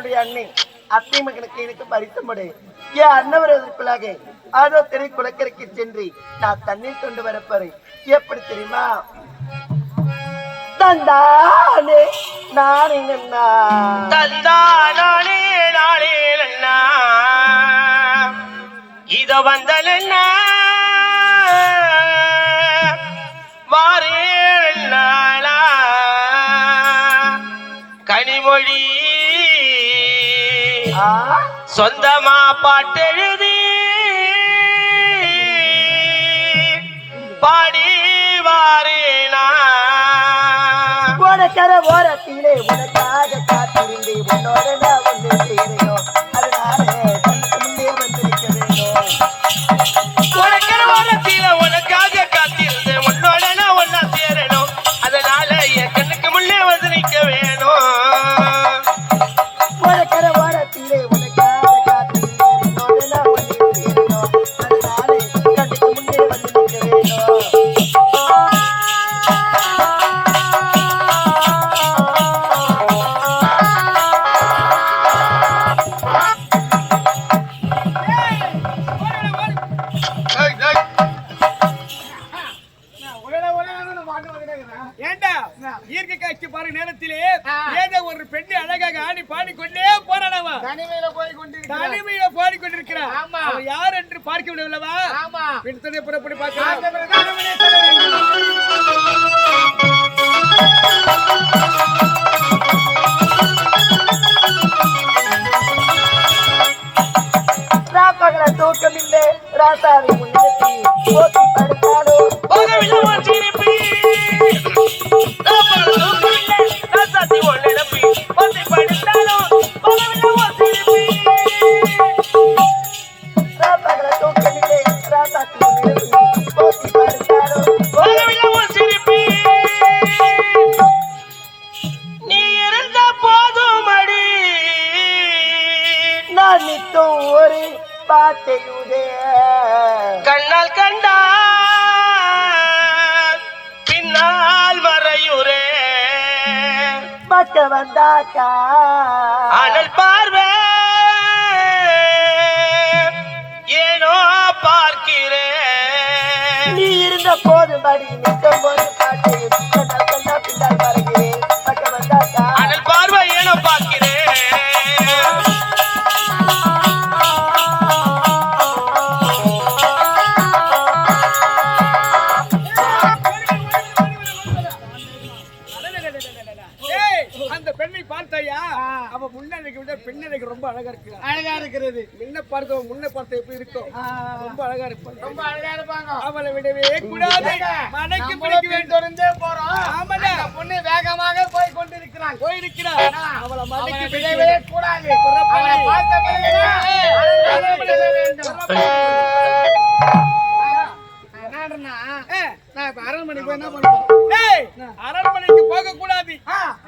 என்னுடைய அன்னை அத்தை மகனுக்கு எனக்கு பரிசமுடு என் அண்ணன் வருவதற்குள்ளாக அதோ திரை குளக்கரைக்கு சென்று நான் தண்ணீர் கொண்டு வரப்போறேன். எப்படி தெரியுமா? தந்தானே நானே நன்னா தந்தானே நானே நன்னா இத வந்தலன்னா வாரேண்ணா கனிமொழி சொந்தமா பாட்டெழுதி பாடி வாரேனா உனக்கர ஓரத்திலே உனக்காக காத்திருந்து உன்னோட நான் வந்து சேரணும். அதனால கண்ணுக்கு முன்னே வந்திருக்க வேண்டும். உனக்கர ஓரத்தில உனக்காக காத்திருந்து உன்னோட நான் ஒன்னா சேரணும். அதனால என் கண்ணுக்கு முன்னே வந்து நிற்க வேணும். உனக்கர ஓரத்திலே உனக்காக காத்திருந்து உன்னோட நான் வந்து சேரணும். அதனால கண்ணுக்கு முன்னே வந்து நிற்க வேணும். இயற்கை காட்சி பாருங்க நேரத்திலே ஏதோ ஒரு பெண்ணு அழகாக ஆடி பாடிக்கொண்டே போராடவா தனிமையில போடிக்கொண்டிருக்கிறார். அவர் யார் என்று பார்க்க விடவில்லவா? பின்தனை புறப்படி பார்க்கலாம். ராப்பகல தூக்கமில்லை ராசாவை முன்னிறுத்தி போட்டி படுத்தாலோ போகவில்லை ஒரு சிரிப்பி ராசாத்தி ஒன்னிடப்பி போட்டி படுத்தாலும் போகவில்லை ஒரு சிரிப்பி ராப்பகல தூக்கமில்லை ராசாத்தி முன்னிறுத்தி போட்டி படுத்தாலோ போகவில்லை ஒரு சிரிப்பி நீ இருந்த போதும் அடி நான் நித்தம் ஒரு பாட்டையுதே கண்ணால் கண்டா பின்னால் மறையுரே பக்க வந்தாக்கா அனல் பார்வை ஏனோ பார்க்கிறேன் நீ இருந்த போது படி நித்தம் ஒரு பாட்டையுதே கண்ணால் கண்டா பின்னால் மறைகிறேன் பக்க வந்தாக்கா அனல் பார்வை ஏனோ பார்க்கிறேன் அந்த பெண்ணை பார்த்தாயா? அவ முன்னடைக்கு விட பெண்ணடைக்கு ரொம்ப அழகா இருக்கிறது. முன்ன பார்த்த எப்படி இருக்கும்? ரொம்ப அழகா இருப்பாங்க. ரொம்ப அழகா இருப்பாங்க. அவளை விடவே கூடாது. மனைக்கு பிடிக்க வேண்டும் போறோம். ஆமாடா. பொண்ணு வேகமாக போய் கொண்டிருக்கிறாள். அவளை மனைக்கு விடவே கூடாது. அவளை பார்த்த அரண்மனைக்கு போக கூடாது.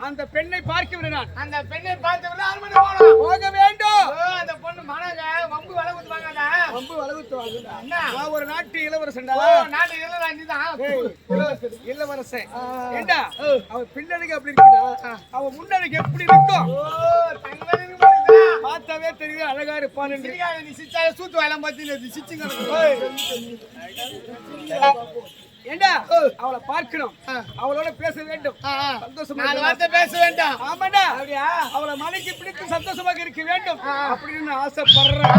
அந்த பெண்ணை பார்க்க விடுறான். அந்த பெண்ணை பார்த்து விட அரண்மனை போக வேண்டும். அந்த பொண்ணு மனக வம்பு வளகுத்துவாங்க. வம்பு வளகுத்துவாங்க. ஒரு நாட்டு இளவரசன். நாட்டு இளவரசன் ஏண்டா அவ பின்னடைக்கு அப்படி இருக்குதா? அவ முன்னடைக்கு எப்படி இருக்கும்? பார்த்தாவே தெரியுது அழகா இருப்பான். நீ சிச்சாய சூத்து வயலாம் பார்த்து சிச்சுங்க ஏண்டா அவளை பார்க்கணும். அவளோட பேச வேண்டும். சந்தோஷமா பேச வேண்டும். ஆமாடா. அவளை மனைக்கு பிடித்து சந்தோஷமாக இருக்க வேண்டும் அப்படின்னு ஆசைப்படுறேன்.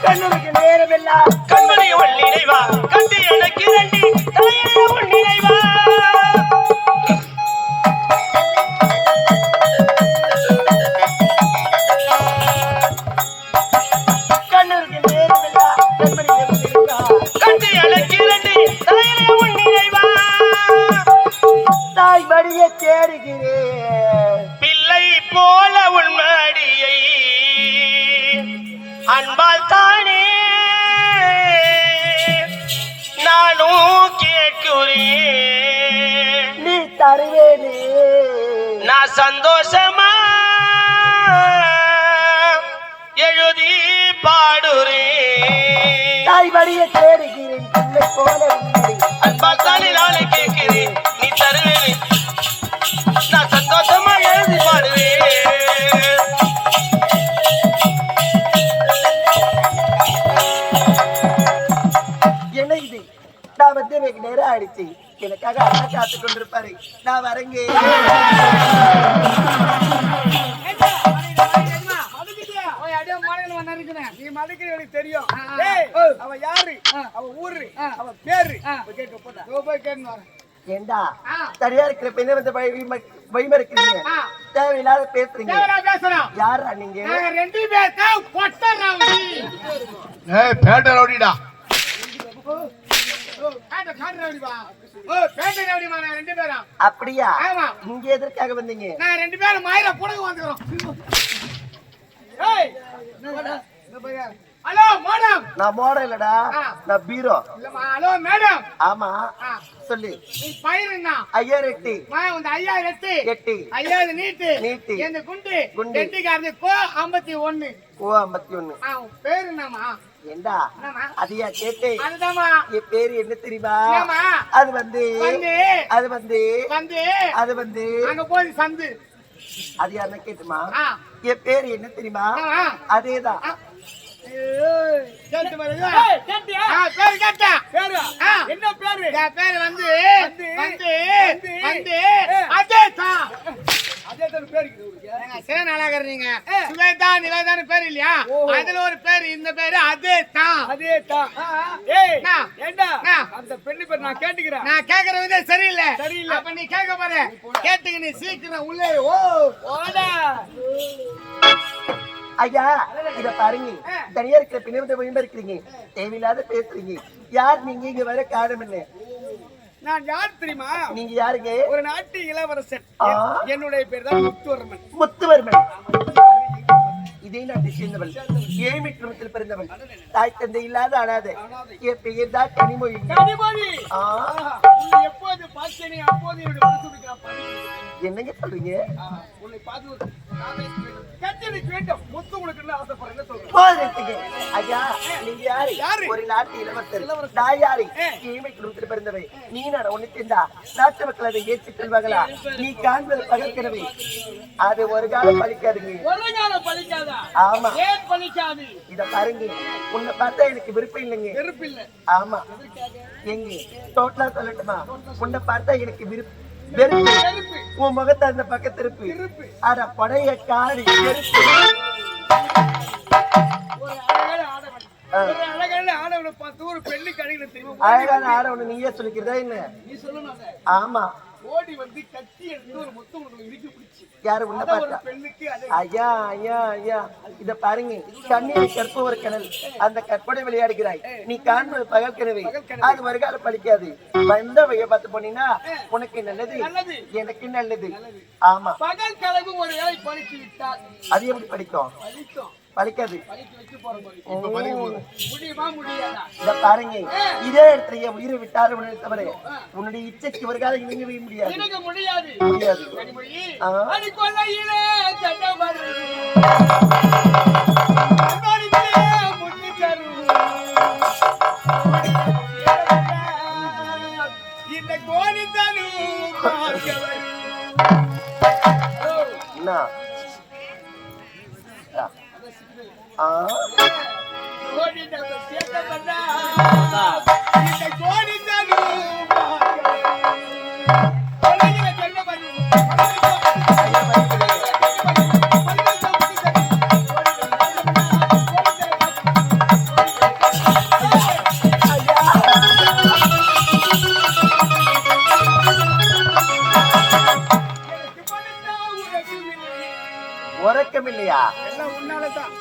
கண்ணுக்கு நேரமில்லா கண்மணி ஒள்ளினைவா கட்டி எனக்கு ரெண்டி தலையில ஒன்னினைவா கண்ணுக்கு நேரமில்லா கண்மணி நேரமில்லா கட்டி எனக்கு ரெண்டி தலையில ஒன்னினைவா தாய் மடியை தேடுகிறேன். பிள்ளை போல உன்மடியை அன்பால் தானே நானும் கேட்கிறேன். நீ தருவேனே நான் சந்தோஷமா எழுதி பாடுறேன். பாய் வழிய தேடுகிறேன் பிள்ளை போல உன்னை. அன்பால் தானே நாளை கேட்கிறேன் நீ தருவேன் நான் சந்தோஷமா எழுதி பாடுவேன். என்ன இது நான் வந்து வெகு நேரம் ஆயிடுச்சு எனக்காக அண்ணா காத்து கொண்டிருப்பாரு நான் வரங்க. நீ மலைக்கு எனக்கு தெரியும். அவ யாரு, அவ ஊரு, அவ பேரு கேட்க போய் கேட்டு ஏண்டா சரியா இருக்கிற பெண்ணை வந்து வைமறுக்கிறீங்க தேவையில்லாத பேசுறீங்க. யாரா நீங்க? ரெண்டு பேர் பேட்டை ரவுடிடா. அப்படியா? இங்க எதற்காக வந்தீங்க? நான் ரெண்டு பேரும் மாயிர புடகு வந்துக்கிறோம். Hello madam. நான் மோடம் இல்லடா நான் பீரோ. Hello madam. ஆமா சொல்லு. நீ பயிர் என்ன? 5008 வந்து 5008 50 நீட்டு இந்த குண்டு எட்டிக்காரது கோ 51 ஓ 51. பேரு என்னமா? ஏண்டா அதையா கேட்டே? அதுதாமா. என் பேரு என்ன தெரியுமா? அது வந்து அங்க போய் சந்து. அது யாருன்னா கேட்டுமா? என் பேரு என்ன தெரியுமா? அதேதான். என்ன பேரு? என் பேரு வந்து சில நாளாக நீங்க சுவேதா நிவேதான்னு பேரு இல்லையா? அதுல ஒரு பேரு இந்த பேரு அதேதான். அந்த பெண்ணு பேர் நான் கேட்டுக்கிறேன். நான் கேக்குற விதம் சரியில்லை. அப்ப நீ கேட்க பாரு. கேட்டுக்க நீ சீக்கிரம் உள்ளே. ஐயா இத பாருங்க தனியா இருக்கிற பின்ன இருக்கிறீங்க தேவையில்லாத பேசுறீங்க. யார் நீங்க? இங்க வர காரணம் என்ன? நான் யார் தெரியுமா? நீங்க யாருங்க? ஒரு நாட்டு இளவரசன். என்னுடைய பேர் தான் முத்துவர்மன். முத்துவர்மன் இதே நாட்டை சேர்ந்தவள். ஏழ்மை குடும்பத்தில் பிறந்தவள். தாய் தந்தை இல்லாத அனாதை. என் பெயர் தான் கனிமொழி. எப்போது பார்த்தேனே அப்போது என்னுடைய மனசுக்கு நான் படிக்கிறேன். என்னங்க சொல்றீங்க? உன்னை பார்த்து வேண்டும் முத்து உனக்கு ஆசைப்படுறேன் சொல்றேன். ஐயா நீங்க யாரு? ஒரு நாட்டு இளவரசர். நான் யாரு? ஏழ்மை குடும்பத்தில் பிறந்தவை. நீ நான் ஒண்ணு சேர்ந்தா நாட்டு மக்கள் அதை ஏற்றுக் கொள்வாங்களா? நீ காண்பது பகற்கிறவை. அது ஒரு காலம் பழிக்காதுங்க. ஒரு காலம் பழிக்காதா? ஆமா. ஏன் பழிக்காது? இத பாருங்க உன்னை பார்த்தா எனக்கு விருப்பம் இல்லைங்க. விருப்பம் இல்ல? ஆமா. எங்க டோட்டலா சொல்லட்டுமா? உன்னை பார்த்தா எனக்கு வெறுப்பு. உன் முகத்தை அந்த பக்கம் திருப்பி. அட படைய காடி வெறுப்பு. அழகான ஆடவனை பார்த்து ஒரு பெண்ணுக்கு அழகு தெரியும். அழகான ஆடவனை நீயே சொல்லிக்கிறதா என்ன? நீ சொல்லணும். ஆமா. ஓடி வந்து கத்தி எடுத்து ஒரு முத்து உங்களுக்கு இறுக்கி பிடிச்சி. யாரு உன்னை பார்த்தா? பெண்ணுக்கு ஐயா ஐயா ஐயா இத பாருங்க கண்ணீர் கற்ப ஒரு கடல். அந்த கற்பனை விளையாடுகிறாய். நீ காண்பது பகல் கனவை. அது வருகால பழிக்காது. வந்த வழியை பார்த்து போனீங்கன்னா உனக்கு நல்லது எனக்கு நல்லது. ஆமா. பகல் கனவு ஒரு வேளை பழித்து விட்டால் அது எப்படி படிக்கும்? பழிக்காது. இத பாருங்க இதே இடத்துல உயிரை விட்டாரு தவிர உன்னுடைய இச்சைக்கு ஒரு காலம் இணங்கவே முடியாது. முடியாது. இந்த கோணி தனு உறக்கம் இல்லையா? எல்லாம் உன்னாலதான்.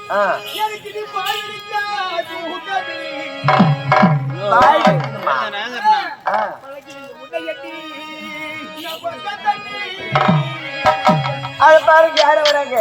அது பாருங்க யார வராங்க.